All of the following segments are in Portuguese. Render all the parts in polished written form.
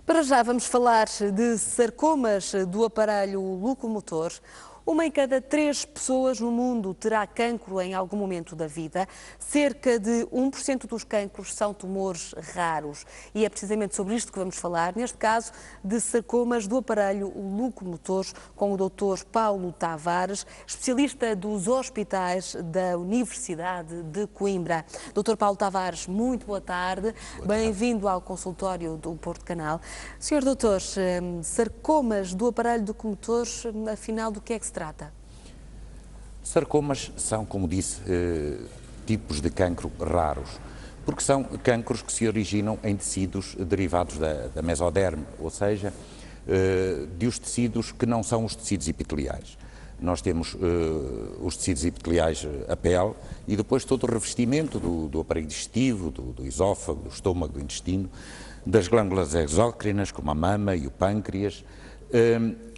Para já vamos falar de sarcomas do aparelho locomotor. Uma em cada 3 pessoas no mundo terá cancro em algum momento da vida. Cerca de 1% dos cancros são tumores raros. E é precisamente sobre isto que vamos falar, neste caso de sarcomas do aparelho locomotor, com o Dr. Paulo Tavares, especialista dos hospitais da Universidade de Coimbra. Dr. Paulo Tavares, muito boa tarde. Bem-vindo ao consultório do Porto Canal. Senhor doutor, sarcomas do aparelho locomotor, afinal, do que é que se trata? Sarcomas são, como disse, tipos de cancro raros, porque são cancros que se originam em tecidos derivados da mesoderme, ou seja, de os tecidos que não são os tecidos epiteliais. Nós temos os tecidos epiteliais, a pele, e depois todo o revestimento do aparelho digestivo, do esófago, do estômago, do intestino, das glândulas exócrinas, como a mama e o pâncreas,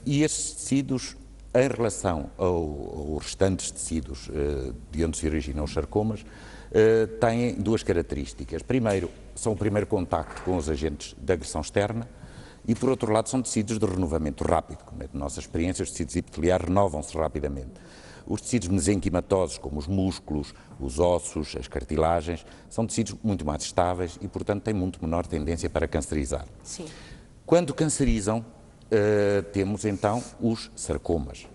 e esses tecidos, em relação aos restantes tecidos de onde se originam os sarcomas, têm duas características. Primeiro, são o primeiro contacto com os agentes de agressão externa e, por outro lado, são tecidos de renovamento rápido. Como é de nossa experiência, os tecidos epiteliares renovam-se rapidamente. Os tecidos mesenquimatosos, como os músculos, os ossos, as cartilagens, são tecidos muito mais estáveis e, portanto, têm muito menor tendência para cancerizar. Sim. Quando cancerizam, temos então os sarcomas.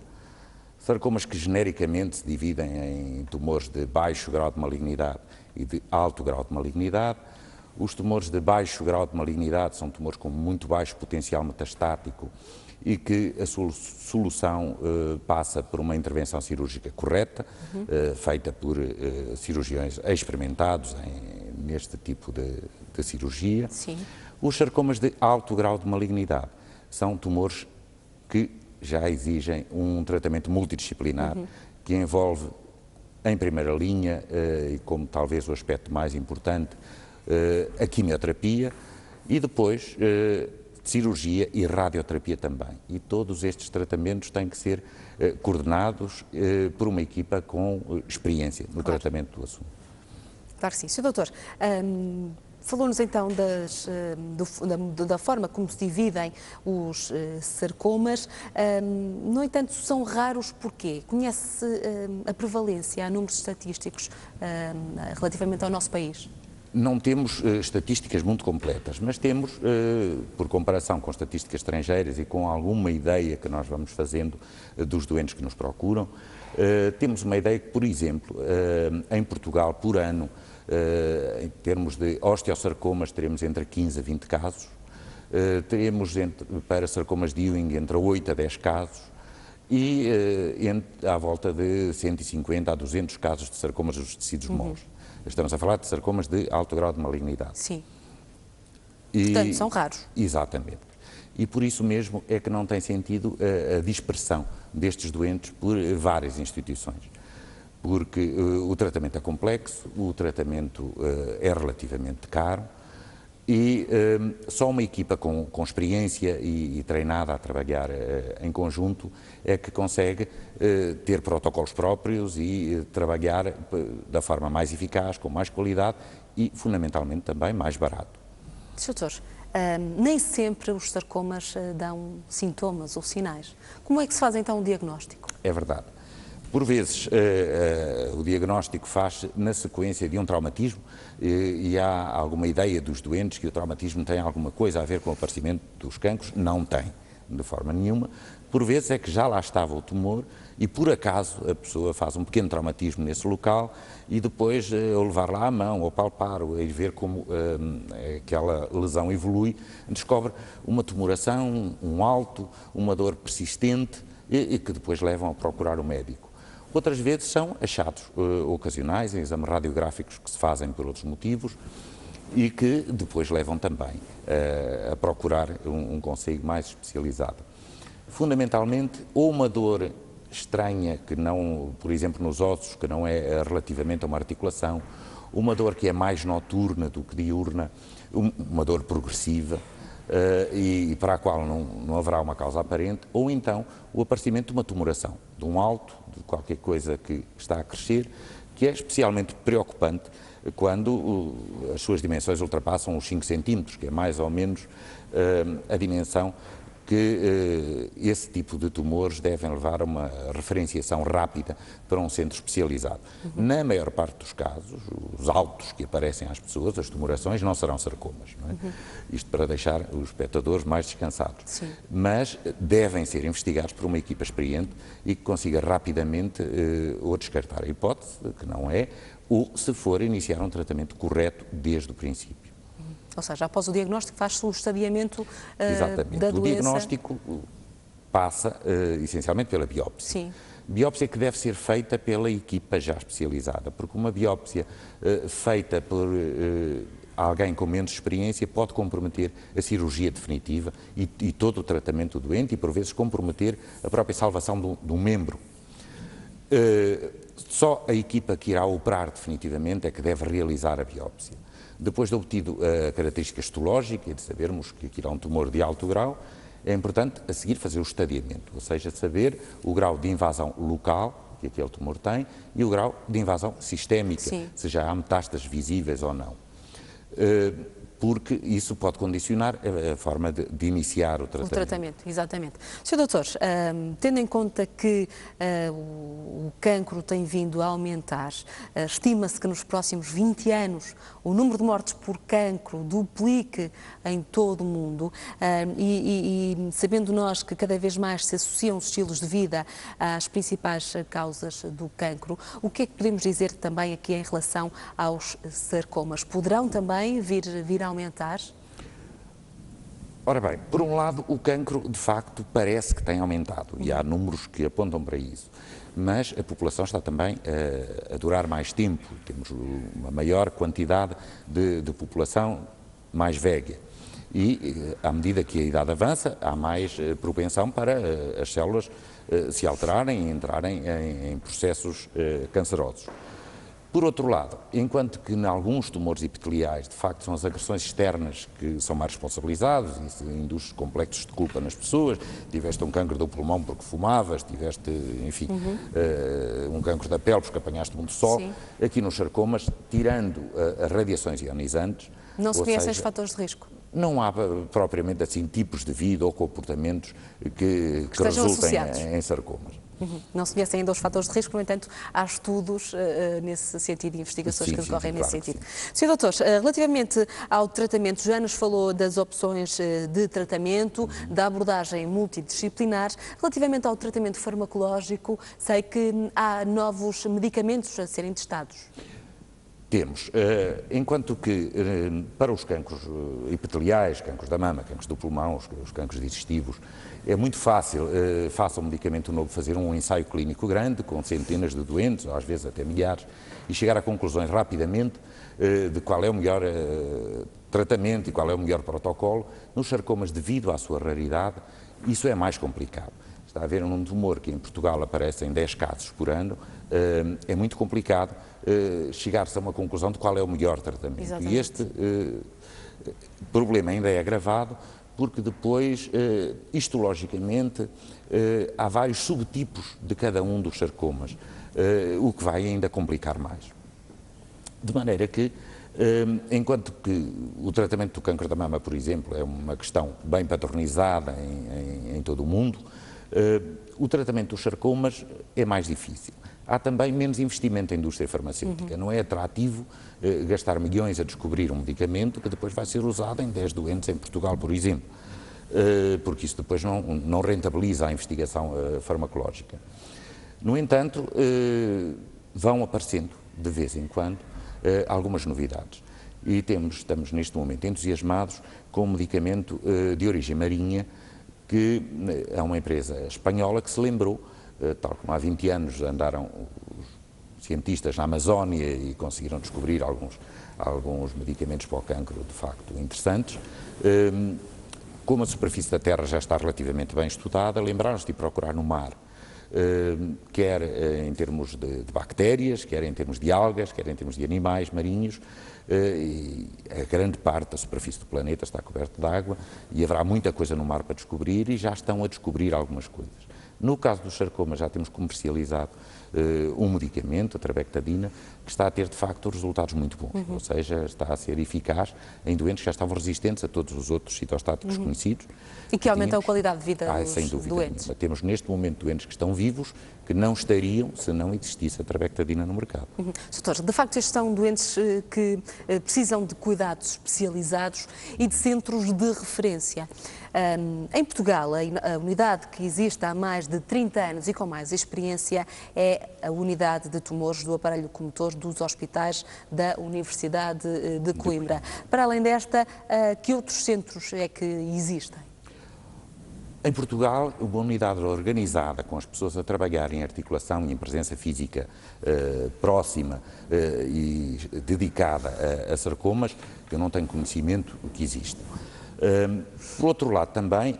Sarcomas que genericamente se dividem em tumores de baixo grau de malignidade e de alto grau de malignidade. Os tumores de baixo grau de malignidade são tumores com muito baixo potencial metastático e que a sua solução passa por uma intervenção cirúrgica correta, feita por cirurgiões experimentados neste tipo de cirurgia. Sim. Os sarcomas de alto grau de malignidade são tumores que já exigem um tratamento multidisciplinar, que envolve, em primeira linha, e como talvez o aspecto mais importante, a quimioterapia e depois cirurgia e radioterapia também. E todos estes tratamentos têm que ser coordenados por uma equipa com experiência no tratamento do assunto. Claro que sim. Sr. doutor, falou-nos então da forma como se dividem os sarcomas. No entanto, são raros porquê? Conhece a prevalência? Há números estatísticos relativamente ao nosso país? Não temos estatísticas muito completas, mas temos, por comparação com estatísticas estrangeiras e com alguma ideia que nós vamos fazendo dos doentes que nos procuram, temos uma ideia que, por exemplo, em Portugal, por ano, em termos de osteosarcomas, teremos entre 15 a 20 casos, teremos para sarcomas de Ewing entre 8 a 10 casos e à volta de 150 a 200 casos de sarcomas dos tecidos moles. Estamos a falar de sarcomas de alto grau de malignidade. Sim. Portanto, são raros. Exatamente. E por isso mesmo é que não tem sentido a dispersão destes doentes por várias instituições. Porque o tratamento é complexo, o tratamento é relativamente caro e só uma equipa com experiência e treinada a trabalhar em conjunto é que consegue ter protocolos próprios e trabalhar da forma mais eficaz, com mais qualidade e, fundamentalmente, também mais barato. Doutor, nem sempre os sarcomas dão sintomas ou sinais. Como é que se faz então o diagnóstico? É verdade. Por vezes, o diagnóstico faz na sequência de um traumatismo e há alguma ideia dos doentes que o traumatismo tem alguma coisa a ver com o aparecimento dos cancros. Não tem, de forma nenhuma. Por vezes é que já lá estava o tumor e, por acaso, a pessoa faz um pequeno traumatismo nesse local e depois, ao levar lá a mão, ou palpar, ou ir ver como aquela lesão evolui, descobre uma tumoração, um alto, uma dor persistente e que depois levam a procurar o médico. Outras vezes são achados ocasionais em exames radiográficos que se fazem por outros motivos e que depois levam também a procurar um conselho mais especializado. Fundamentalmente, ou uma dor estranha, que não, por exemplo, nos ossos, que não é relativamente a uma articulação, uma dor que é mais noturna do que diurna, uma dor progressiva, e para a qual não haverá uma causa aparente, ou então o aparecimento de uma tumoração, de um alto, de qualquer coisa que está a crescer, que é especialmente preocupante quando as suas dimensões ultrapassam os 5 centímetros, que é mais ou menos a dimensão que esse tipo de tumores devem levar a uma referenciação rápida para um centro especializado. Na maior parte dos casos, os altos que aparecem às pessoas, as tumorações, não serão sarcomas, não é? Isto para deixar os espectadores mais descansados. Sim. Mas devem ser investigados por uma equipa experiente e que consiga rapidamente ou descartar a hipótese, que não é, ou, se for, iniciar um tratamento correto desde o princípio. Ou seja, após o diagnóstico faz-se o estadiamento Exatamente. da doença. O diagnóstico passa essencialmente pela biópsia. Sim. Biópsia que deve ser feita pela equipa já especializada, porque uma biópsia feita por alguém com menos experiência pode comprometer a cirurgia definitiva e todo o tratamento do doente e, por vezes, comprometer a própria salvação de um membro. Só a equipa que irá operar definitivamente é que deve realizar a biópsia. Depois de obtido a característica histológica e de sabermos que aqui há um tumor de alto grau, é importante a seguir fazer o estadiamento, ou seja, saber o grau de invasão local que aquele tumor tem e o grau de invasão sistémica, Sim. se já há metástases visíveis ou não. Porque isso pode condicionar a forma de iniciar o tratamento. O tratamento, exatamente. Sr. Doutor, tendo em conta que o cancro tem vindo a aumentar, estima-se que nos próximos 20 anos o número de mortes por cancro duplique em todo o mundo e sabendo nós que cada vez mais se associam os estilos de vida às principais causas do cancro, o que é que podemos dizer também aqui em relação aos sarcomas? Poderão também vir a aumentar? Ora bem, por um lado, o cancro, de facto, parece que tem aumentado e há números que apontam para isso, mas a população está também a durar mais tempo, temos uma maior quantidade de população mais velha e, à medida que a idade avança, há mais propensão para as células se alterarem e entrarem em processos cancerosos. Por outro lado, enquanto que em alguns tumores epiteliais, de facto, são as agressões externas que são mais responsabilizadas, isso induz complexos de culpa nas pessoas, tiveste um cancro do pulmão porque fumavas, tiveste, enfim, um cancro da pele porque apanhaste muito sol, Sim. aqui nos sarcomas, tirando as radiações ionizantes... Não se conhecem os seja, fatores de risco? não há propriamente assim tipos de vida ou comportamentos que resultem em sarcomas. Não se conhecem ainda os fatores de risco, no entanto, há estudos nesse sentido e investigações que decorrem nesse claro sentido. Sr. Doutor, relativamente ao tratamento, já nos falou das opções de tratamento, da abordagem multidisciplinar. Relativamente ao tratamento farmacológico, sei que há novos medicamentos a serem testados. Temos, enquanto que para os cancros epiteliais, cancros da mama, cancros do pulmão, os cancros digestivos, é muito fácil, faça um medicamento novo, fazer um ensaio clínico grande, com centenas de doentes, ou às vezes até milhares, e chegar a conclusões rapidamente de qual é o melhor tratamento e qual é o melhor protocolo. Nos sarcomas, devido à sua raridade, isso é mais complicado. Está a haver um tumor que em Portugal aparece em 10 casos por ano, é muito complicado chegar-se a uma conclusão de qual é o melhor tratamento. Exatamente. E este problema ainda é agravado porque depois, histologicamente, há vários subtipos de cada um dos sarcomas, o que vai ainda complicar mais. De maneira que, enquanto que o tratamento do cancro da mama, por exemplo, é uma questão bem padronizada em todo o mundo, o tratamento dos sarcomas é mais difícil. Há também menos investimento em indústria farmacêutica. Não é atrativo gastar milhões a descobrir um medicamento que depois vai ser usado em 10 doentes em Portugal, por exemplo, porque isso depois não rentabiliza a investigação farmacológica. No entanto, vão aparecendo de vez em quando algumas novidades e estamos neste momento entusiasmados com um medicamento de origem marinha que é uma empresa espanhola que se lembrou, tal como há 20 anos andaram os cientistas na Amazónia e conseguiram descobrir alguns medicamentos para o cancro de facto interessantes. Como a superfície da Terra já está relativamente bem estudada, lembraram-se de procurar no mar, quer em termos de bactérias, quer em termos de algas, quer em termos de animais marinhos, e a grande parte da superfície do planeta está coberta de água e haverá muita coisa no mar para descobrir e já estão a descobrir algumas coisas. No caso dos sarcomas já temos comercializado um medicamento, a trabectadina, que está a ter de facto resultados muito bons, ou seja, está a ser eficaz em doentes que já estavam resistentes a todos os outros citostáticos conhecidos. E que aumentam a qualidade de vida Sem dos dúvida doentes. nenhuma. Temos neste momento doentes que estão vivos, que não estariam se não existisse a trabectadina no mercado. Doutor, de facto estes são doentes que precisam de cuidados especializados e de centros de referência. Em Portugal, a unidade que existe há mais de 30 anos e com mais experiência é a unidade de tumores do aparelho locomotor dos hospitais da Universidade de Coimbra. Para além desta, que outros centros é que existem? Em Portugal, uma unidade organizada, com as pessoas a trabalhar em articulação e em presença física próxima e dedicada a sarcomas, eu não tenho conhecimento que existam. Por outro lado, também,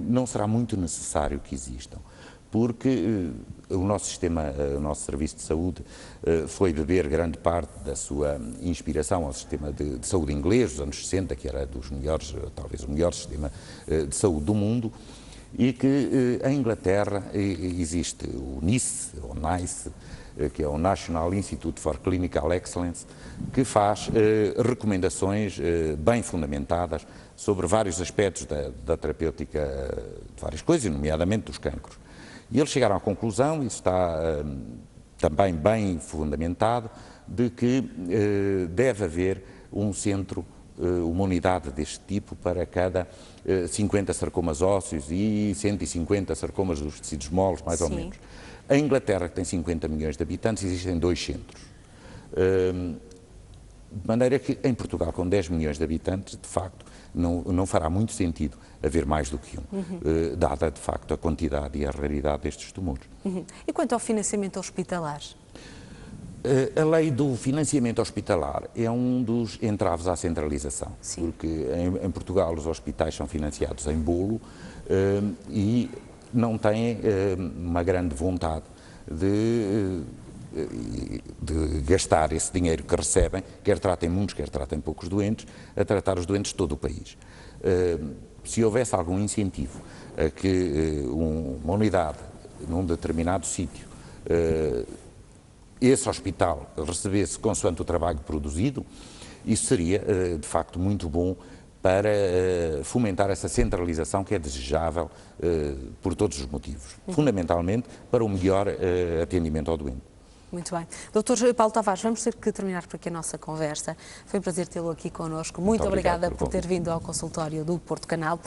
não será muito necessário que existam, porque o nosso sistema, o nosso serviço de saúde foi beber grande parte da sua inspiração ao sistema de saúde inglês dos anos 60, que era dos melhores, talvez o melhor sistema de saúde do mundo, e que em Inglaterra existe o NICE, ou NICE, que é o National Institute for Clinical Excellence, que faz recomendações bem fundamentadas sobre vários aspectos da terapêutica de várias coisas, nomeadamente dos cancros. E eles chegaram à conclusão, e isso está também bem fundamentado, de que deve haver um centro, uma unidade deste tipo para cada 50 sarcomas ósseos e 150 sarcomas dos tecidos moles, mais ou menos. A Inglaterra, que tem 50 milhões de habitantes, existem 2 centros. De maneira que em Portugal, com 10 milhões de habitantes, de facto, não fará muito sentido haver mais do que um, dada de facto a quantidade e a raridade destes tumores. E quanto ao financiamento hospitalar? A lei do financiamento hospitalar é um dos entraves à centralização, porque em Portugal os hospitais são financiados em bolo e não têm uma grande vontade de gastar esse dinheiro que recebem, quer tratem muitos, quer tratem poucos doentes, a tratar os doentes de todo o país. Se houvesse algum incentivo a que uma unidade num determinado sítio, esse hospital recebesse consoante o trabalho produzido, isso seria de facto muito bom para fomentar essa centralização que é desejável por todos os motivos, fundamentalmente para o melhor atendimento ao doente. Muito bem. Dr. Paulo Tavares, vamos ter que terminar por aqui a nossa conversa. Foi um prazer tê-lo aqui connosco. Muito obrigada por ter vindo ao consultório do Porto Canal.